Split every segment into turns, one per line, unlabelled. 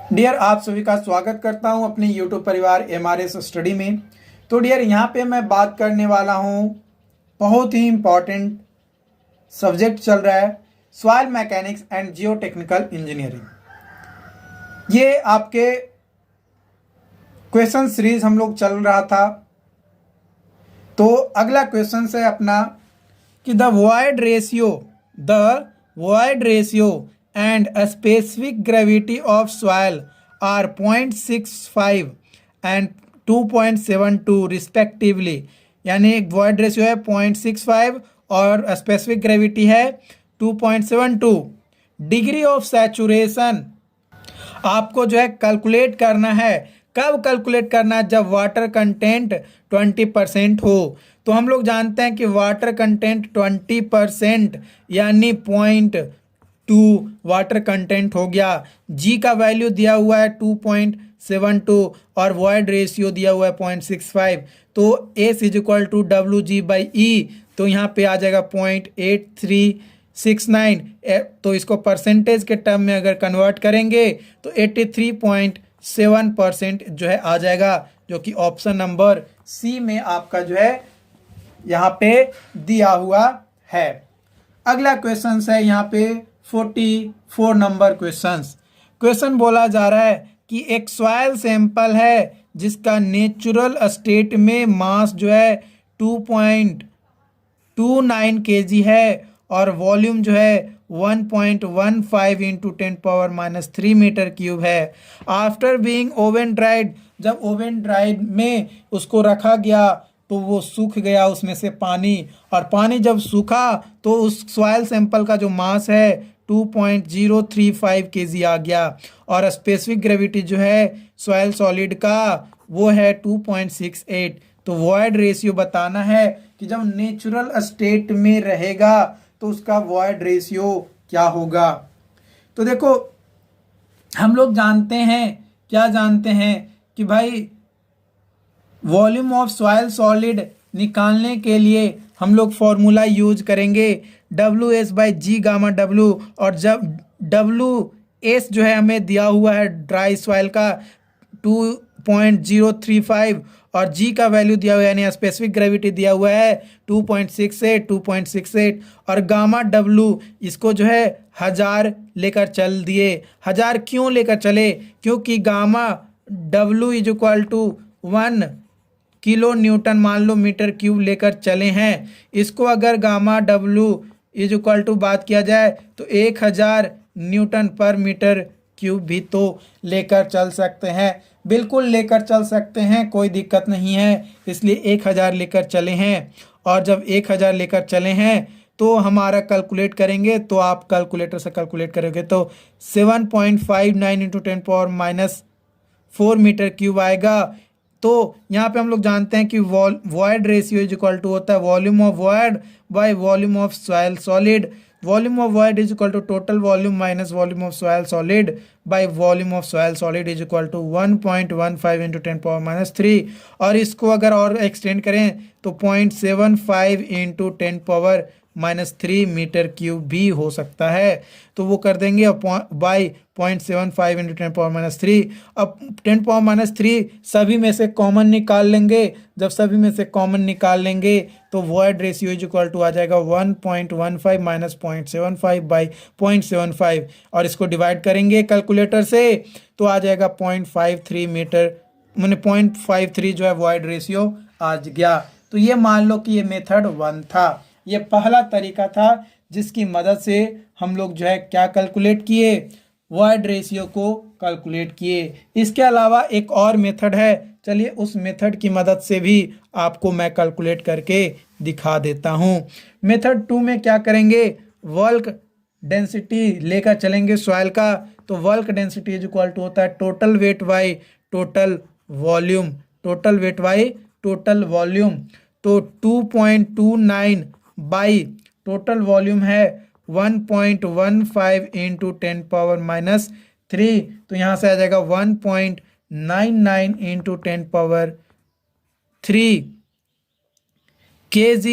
Dear, आप सभी का स्वागत करता हूं अपने YouTube परिवार MRS स्टडी में। तो डियर, यहाँ पे मैं बात करने वाला हूं, बहुत ही इम्पॉर्टेंट सब्जेक्ट चल रहा है, soil mechanics and Jio technical engineering. ये आपके क्वेश्चन सीरीज हम लोग चल रहा था। तो अगला क्वेश्चन है अपना कि the void ratio and a specific gravity of soil are 0.65 and 2.72 respectively। यानी एक void ratio है 0.65 और स्पेसिफिक ग्रेविटी है 2.72। डिग्री ऑफ सैचुरेशन आपको जो है कैलकुलेट करना है। कब कैलकुलेट करना है? जब वाटर कंटेंट 20% हो। तो हम लोग जानते हैं कि वाटर कंटेंट 20% यानी 0.2 वाटर कंटेंट हो गया। जी का वैल्यू दिया हुआ है 2.72 और वॉइड रेशियो दिया हुआ है 0.65। तो S is equal to WG/E। तो यहाँ पे आ जाएगा 0.8369। तो इसको परसेंटेज के टर्म में अगर कन्वर्ट करेंगे तो 83.7% जो है आ जाएगा, जो कि ऑप्शन नंबर सी में आपका जो है यहाँ पे दिया हुआ है। अगला क्वेश्चन है यहाँ पे 44 नंबर क्वेश्चन बोला जा रहा है कि एक सॉइल सैंपल है जिसका नेचुरल स्टेट में मास जो है 2.29 kg है और वॉल्यूम जो है 1.15 इंटू 10⁻³ मीटर क्यूब है। आफ्टर बीइंग ओवन ड्राइड, जब ओवन ड्राइड में उसको रखा गया तो वो सूख गया उसमें से पानी, और पानी जब सूखा तो उस सॉइल सैंपल का जो मास है 2.035 kg आ गया और स्पेसिफिक ग्रेविटी जो है सॉइल सॉलिड का वो है 2.68। तो वॉइड रेशियो बताना है कि जब नेचुरल स्टेट में रहेगा तो उसका वॉइड रेशियो क्या होगा। तो देखो, हम लोग जानते हैं, क्या जानते हैं कि भाई वॉल्यूम ऑफ सॉइल सॉलिड निकालने के लिए हम लोग फॉर्मूला यूज करेंगे WS/G गामा W। और जब WS जो है हमें दिया हुआ है ड्राई सॉइल का 2.035 और G का वैल्यू दिया हुआ है यानी स्पेसिफिक ग्रेविटी दिया हुआ है 2.68 और गामा W इसको जो है 1000 लेकर चल दिए। 1000 क्यों लेकर चले? क्योंकि gamma W is equal to 1 kilo newton मान लो मीटर क्यूब लेकर चले हैं। इसको अगर gamma W is equal to बात किया जाए तो 1000 न्यूटन पर मीटर क्यूब भी तो लेकर चल सकते हैं। बिल्कुल लेकर चल सकते हैं, कोई दिक्कत नहीं है। इसलिए 1000 लेकर चले हैं और जब 1000 लेकर चले हैं तो हमारा कैलकुलेट करेंगे, तो आप कैलकुलेटर से कैलकुलेट करोगे तो 7.59 इंटू 10⁻⁴ मीटर क्यूब आएगा। तो यहाँ पे हम लोग जानते हैं कि void ratio is equal to होता है volume of void by volume of soil solid. Volume of void is equal to total volume minus volume of soil solid by volume of soil solid is equal to 1.15 into 10⁻³ और इसको अगर और extend करें तो 0.75 into 10⁻³ metre cube भी हो सकता है। तो वो कर देंगे बाई 0.75 इंटू 10⁻³। अब 10⁻³ सभी में से कॉमन निकाल लेंगे। जब सभी में से कॉमन निकाल लेंगे तो void ratio is equal to आ जाएगा 1.15 माइनस 0.75 बाई 0.75 और इसको डिवाइड करेंगे कैलकुलेटर से तो आ जाएगा 0.53 मीटर, मैंने 0.53 जो है वॉइड रेशियो आ गया। तो ये मान लो कि ये मेथड 1 था, ये पहला तरीका था जिसकी मदद से हम लोग जो है क्या कैलकुलेट किए, वॉइड रेशियो को कैलकुलेट किए। इसके अलावा एक और मेथड है, चलिए उस मेथड की मदद से भी आपको मैं कैलकुलेट करके दिखा देता हूँ। मेथड 2 में क्या करेंगे, वर्क डेंसिटी लेकर चलेंगे सॉइल का। तो work density is equal to होता है total weight by total volume, total weight by total volume. तो 2.29 बाई टोटल वॉल्यूम है 1.15 इंटू 10⁻³ तो यहाँ से आ जाएगा 1.99 इंटू 10⁻³ kg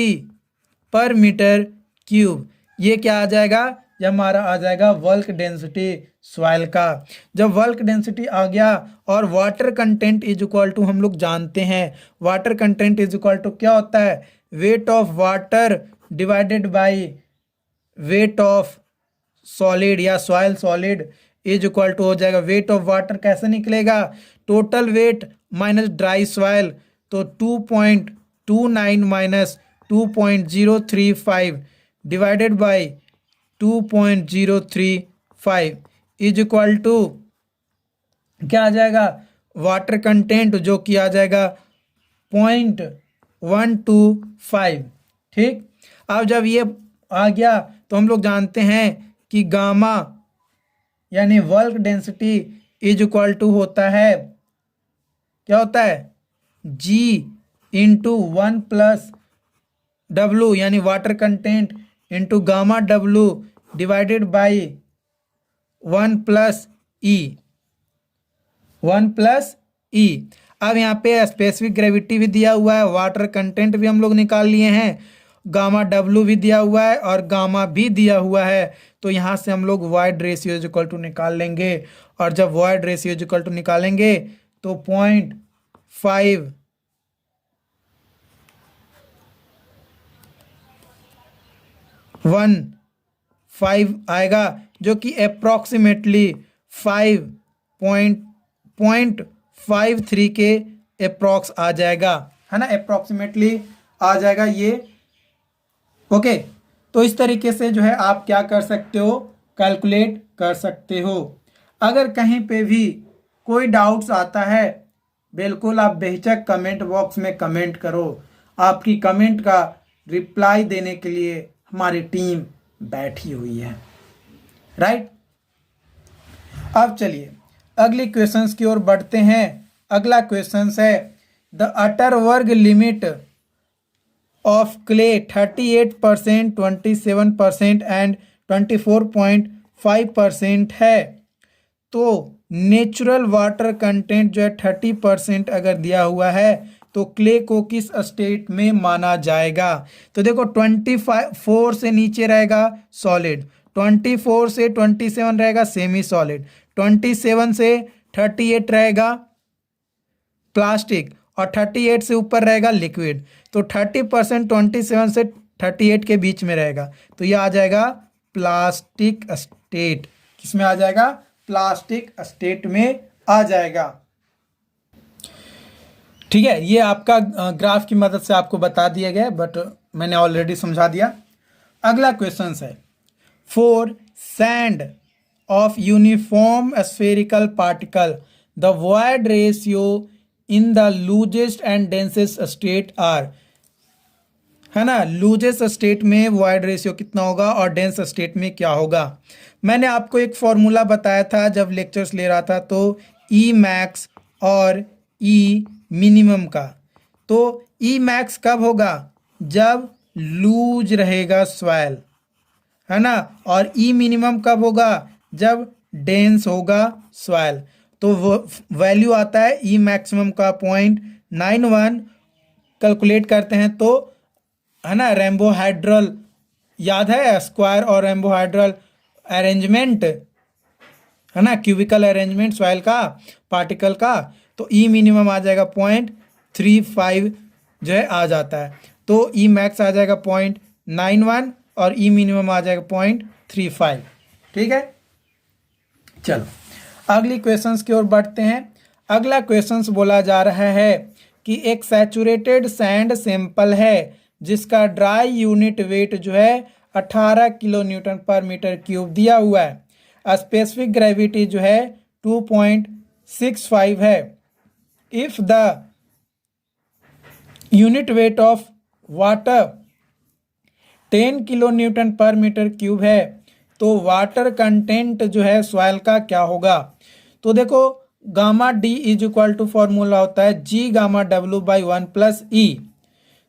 पर मीटर क्यूब। ये क्या आ जाएगा, ये हमारा आ जाएगा बल्क डेंसिटी सॉइल का। जब बल्क डेंसिटी आ गया और water content is equal to, हम लोग जानते हैं water content is equal to क्या होता है, weight of water divided by weight of solid या soil solid is equal to हो जाएगा वेट ऑफ वाटर। कैसे निकलेगा, total weight minus dry soil, तो 2.29 minus 2.035 divided by 2.035 is equal to क्या आ जाएगा, वाटर कंटेंट जो कि आ जाएगा 0.125। ठीक, अब जब ये आ गया तो हम लोग जानते हैं कि गामा यानी bulk density is equal to होता है, क्या होता है, G इंटू 1 प्लस W यानी water content into gamma W divided by 1 plus E, 1 plus E। अब यहाँ पे स्पेसिफिक ग्रेविटी भी दिया हुआ है, वाटर कंटेंट भी हम लोग निकाल लिए हैं, गामा W भी दिया हुआ है और गामा भी दिया हुआ है। तो यहाँ से हम लोग void ratio is equal to निकाल लेंगे, और जब void ratio is equal to निकालेंगे तो 0.515 आएगा, जो कि अप्रॉक्सीमेटली 5.53 के अप्रॉक्स आ जाएगा, है ना, अप्रॉक्सीमेटली आ जाएगा ये। ओके, तो इस तरीके से जो है आप क्या कर सकते हो, कैलकुलेट कर सकते हो। अगर कहीं पे भी कोई डाउट्स आता है, बिल्कुल आप बेहिचक कमेंट बॉक्स में कमेंट करो, आपकी कमेंट का रिप्लाई देने के लिए हमारी टीम बैठी हुई है, राइट। अब चलिए अगली क्वेश्चंस की ओर बढ़ते हैं। अगला क्वेश्चंस है द अटर वर्ग लिमिट ऑफ क्ले 38%, 27% एंड 24.5% है। तो नेचुरल वाटर कंटेंट जो है 30% अगर दिया हुआ है तो क्ले को किस स्टेट में माना जाएगा। तो देखो 24 से नीचे रहेगा सॉलिड, 24 से 27 रहेगा सेमी सॉलिड, 27 से 38 रहेगा प्लास्टिक और 38 से ऊपर रहेगा लिक्विड। तो 30% 27 से 38 के बीच में रहेगा, तो ये आ जाएगा प्लास्टिक स्टेट। किसमें आ जाएगा, प्लास्टिक स्टेट में आ जाएगा। ठीक है, ये आपका ग्राफ की मदद से आपको बता दिया गया, बट मैंने ऑलरेडी समझा दिया। अगला क्वेश्चन है for sand of uniform spherical particle the void ratio in the loosest and densest state are, है ना, लूजेस्ट स्टेट में वॉइड रेशियो कितना होगा और डेंस स्टेट में क्या होगा। मैंने आपको एक फॉर्मूला बताया था जब लेक्चर्स ले रहा था, तो ई मैक्स और ई मिनिमम का। तो ई मैक्स कब होगा, जब लूज रहेगा सॉइल, है ना, और ई मिनिमम कब होगा, जब डेंस होगा सॉइल। तो वो वैल्यू आता है ई मैक्सिमम का 0.91, कैलकुलेट करते हैं तो, है ना, रेम्बोहाइड्रल याद है, स्क्वायर और रेम्बोहाइड्रल अरेंजमेंट, है ना, क्यूबिकल अरेंजमेंट सॉइल का, पार्टिकल का। तो ई मिनिमम आ जाएगा 0.35 जो है आ जाता है। तो ई मैक्स आ जाएगा 0.91 और ई मिनिमम आ जाएगा 0.35। ठीक है, चलो अगली क्वेश्चंस की ओर बढ़ते हैं। अगला क्वेश्चंस बोला जा रहा है कि एक सैचुरेटेड सैंड सैंपल है जिसका ड्राई यूनिट वेट जो है 18 किलो न्यूटन पर मीटर क्यूब दिया हुआ है, स्पेसिफिक ग्रेविटी जो है 2.65 है। If the unit weight of water 10 kilo newton पर मीटर क्यूब है, तो वाटर कंटेंट जो है सॉइल का क्या होगा। तो देखो gamma D is equal to formula होता है जी गामा डब्ल्यू बाई 1 प्लस ई।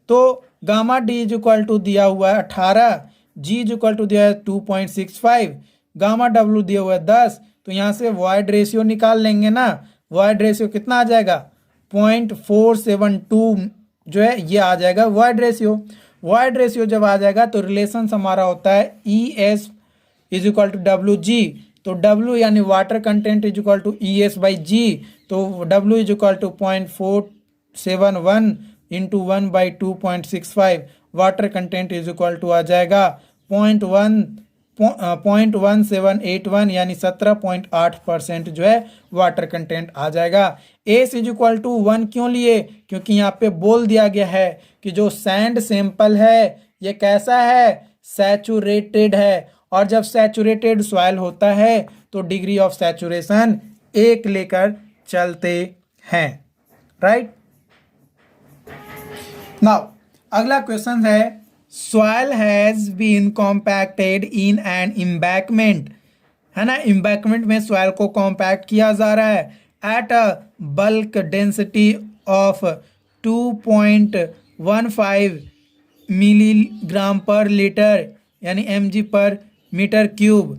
तो gamma D is equal to दिया हुआ है 18, जी इज इक्वल टू दिया है 2.65, गामा डब्ल्यू दिया हुआ है 10। तो यहाँ से वॉइड रेशियो निकाल लेंगे ना, वॉइड रेशियो कितना आ जाएगा 0.472 जो है ये आ जाएगा वॉइड रेशियो। वॉइड रेशियो जब आ जाएगा तो रिलेशन हमारा होता है e s is equal to डब्ल्यू जी। तो डब्ल्यू यानी water content is equal to e s by G. तो डब्ल्यू is equal to 0.471 into 1/2.65। Water content is equal to आ जाएगा 0.1781 यानी 17.8% जो है वाटर कंटेंट आ जाएगा। एस इज इक्वल टू 1 क्यों लिए? क्योंकि यहाँ पे बोल दिया गया है कि जो सैंड सैंपल है ये कैसा है, सैचुरेटेड है। और जब सैचुरेटेड सॉइल होता है तो डिग्री ऑफ सैचुरेशन 1 लेकर चलते हैं, राइट। नाउ अगला क्वेश्चन है, soil has been compacted in an embankment, है ना, एम्बैंकमेंट में सॉइल को कॉम्पैक्ट किया जा रहा है at a bulk density of 2.15 milligram पर लीटर यानी mg पर मीटर क्यूब,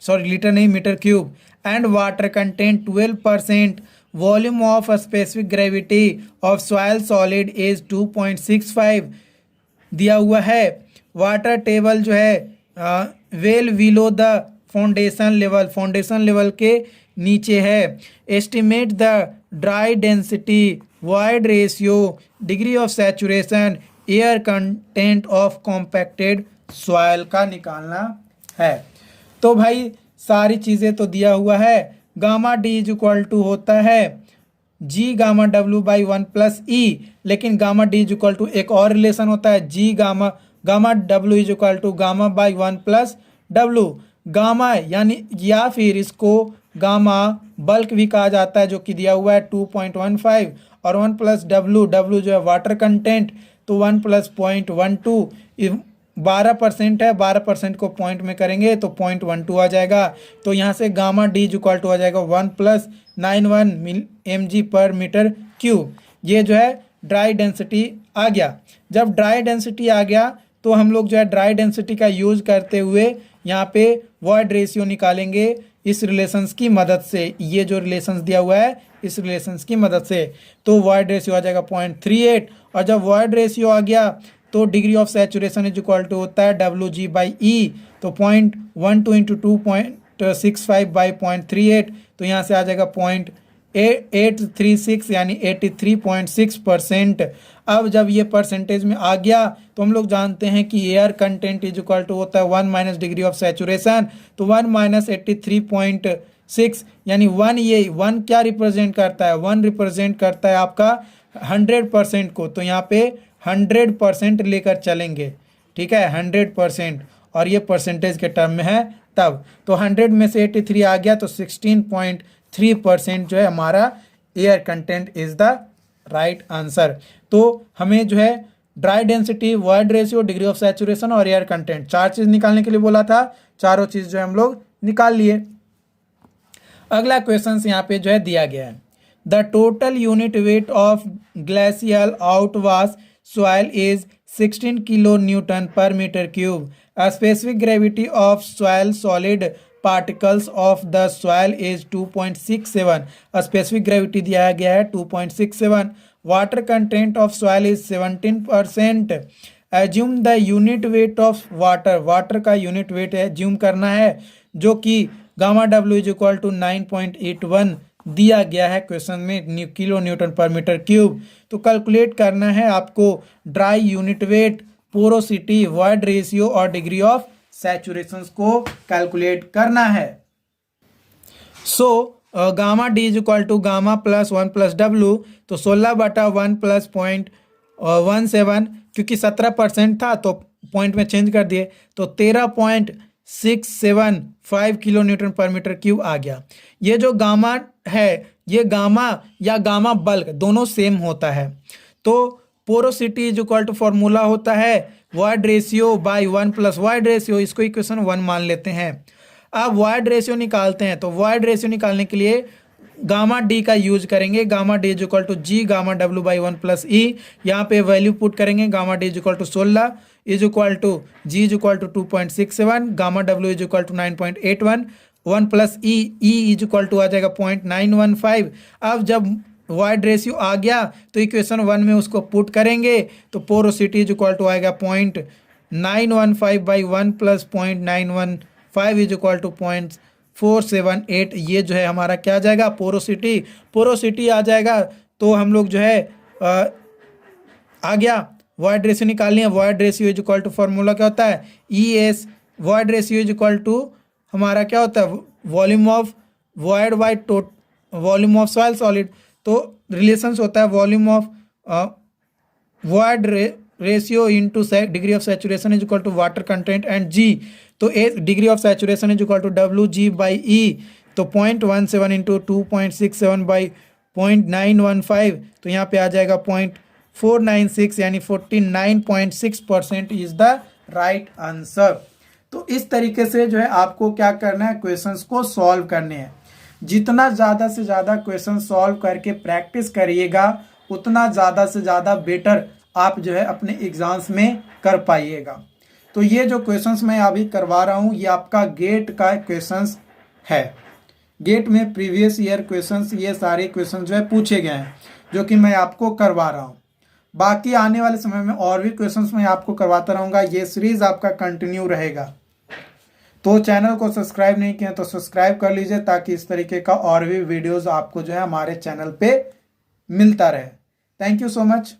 सॉरी लीटर नहीं metre cube, and water content 12%, volume of specific gravity of soil solid is 2.65 दिया हुआ है। वाटर टेबल जो है well below the foundation level, foundation level के नीचे है। Estimate the dry density, void ratio, degree of saturation, air content of compacted soil का निकालना है। तो भाई सारी चीज़ें तो दिया हुआ है। Gamma D is equal to होता है जी गामा डब्ल्यू बाई 1 प्लस ई, लेकिन gamma D is equal to एक और रिलेशन होता है G gamma, gamma W is equal to gamma by 1 plus डब्ल्यू। गामा यानी या फिर इसको गामा बल्क भी कहा जाता है जो कि दिया हुआ है 2.15, और 1 प्लस डब्ल्यू, डब्ल्यू जो है वाटर कंटेंट, तो 1 प्लस 0.12 12% है, 12% को पॉइंट में करेंगे तो 0.12 आ जाएगा। तो यहाँ से गामा डी इक्वल टू आ जाएगा 1 प्लस 91 mg पर मीटर क्यूब। ये जो है ड्राई डेंसिटी आ गया। जब ड्राई डेंसिटी आ गया तो हम लोग जो है ड्राई डेंसिटी का यूज करते हुए यहाँ पे वॉइड रेशियो निकालेंगे इस रिलेशंस की मदद से। ये जो रिलेशंस दिया हुआ है इस रिलेशंस की मदद से, तो वॉइड रेशियो आ जाएगा 0.38। और जब वॉइड रेशियो आ गया तो degree of saturation is equal to होता है डब्ल्यू जी बाई ई, तो 0.12 इंटू 2.65 बाई 0.38, तो यहाँ से आ जाएगा 0.836 यानी 83.6%। अब जब ये परसेंटेज में आ गया तो हम लोग जानते हैं कि air content is equal to होता है 1 माइनस डिग्री ऑफ सैचुरेशन, तो 1 माइनस 83.6 यानी 1, ये 1 क्या रिप्रेजेंट करता है, 1 रिप्रेजेंट करता है आपका 100% को, तो यहाँ पे 100% लेकर चलेंगे, ठीक है 100%, और ये परसेंटेज के टर्म में है तब, तो 100 में से 83 आ गया तो 16.3% जो है हमारा air content is the right answer. तो हमें जो है dry density, void ratio, degree of saturation और एयर कंटेंट 4 चीज़ निकालने के लिए बोला था, चारों चीज़ जो है हम लोग निकाल लिए। अगला क्वेश्चन यहाँ पे जो है दिया गया है, the total unit weight of glacial outwash soil is 16 kilonewton per meter cube. A specific gravity of soil solid particles of the soil is 2.67. A specific gravity दिया गया है 2.67. Water content of soil is 17%. Assume the unit weight of water. Water का unit weight है assume करना है, जो कि gamma W is equal to 9.81 दिया गया है क्वेश्चन में किलो न्यूटन पर मीटर क्यूब। तो कैलकुलेट करना है आपको dry unit weight, porosity, void ratio और डिग्री ऑफ सैचुरेशन को कैलकुलेट करना है। So gamma D is equal to gamma plus 1 plus W, तो 16/1 प्लस 0.17, क्योंकि 17% था तो पॉइंट में चेंज कर दिए, तो 13.675 किलो न्यूटन पर मीटर क्यूब आ गया। ये जो गामा है, ये गामा या गामा बल्क दोनों सेम होता है। तो porosity is equal to formula होता है void ratio by 1 plus void ratio, इसको इक्वेशन 1 मान लेते हैं। अब वॉइड रेशियो निकालते हैं, तो वॉइड रेशियो निकालने के लिए गामा डी का यूज करेंगे। Gamma D is equal to G gamma डब्ल्यू बाई 1 प्लस ई, यहाँ पे वैल्यू पुट करेंगे। Gamma D is equal to 16 is equal to G is equal to 2.67, gamma W is equal to 9.81, 1 plus e, e is equal to आ जाएगा 0.915। अब जब void ratio आ गया तो इक्वेशन 1 में उसको पुट करेंगे, तो पोरोसिटी इज इक्वल टू आएगा 0.915 by 1 plus 0.91 5 is equal to 0.478। ये जो है हमारा क्या आ जाएगा, पोरोसिटी आ जाएगा। तो हम लोग जो है आ गया वॉइड रेशियो निकालनी है। Void ratio is equal to formula क्या होता है, ES। Void ratio is equal to हमारा क्या होता है, volume of void by volume of soil solid. तो रिलेशंस होता है volume of void ratio into degree of saturation is equal to water content and G। तो degree of saturation is equal to WG/E। तो 0.17 into 2.67 by 0.915, तो यहाँ पे आ जाएगा 0.496 यानी 49.6% इज द राइट आंसर। तो इस तरीके से जो है आपको क्या करना है, क्वेश्चंस को सॉल्व करने हैं। जितना ज़्यादा से ज़्यादा क्वेश्चन सॉल्व करके प्रैक्टिस करिएगा उतना ज़्यादा से ज़्यादा बेटर आप जो है अपने एग्जाम्स में कर पाइएगा। तो ये जो क्वेश्चंस मैं अभी करवा रहा हूँ ये आपका गेट का क्वेश्चंस है। गेट में प्रीवियस ईयर क्वेश्चंस ये सारे क्वेश्चंस जो है पूछे गए हैं जो कि मैं आपको करवा रहा हूँ। बाकी आने वाले समय में और भी क्वेश्चंस मैं आपको करवाता रहूँगा। ये सीरीज आपका कंटिन्यू रहेगा। तो चैनल को सब्सक्राइब नहीं किया तो सब्सक्राइब कर लीजिए ताकि इस तरीके का और भी वीडियोस आपको जो है हमारे चैनल पे मिलता रहे। Thank you so much.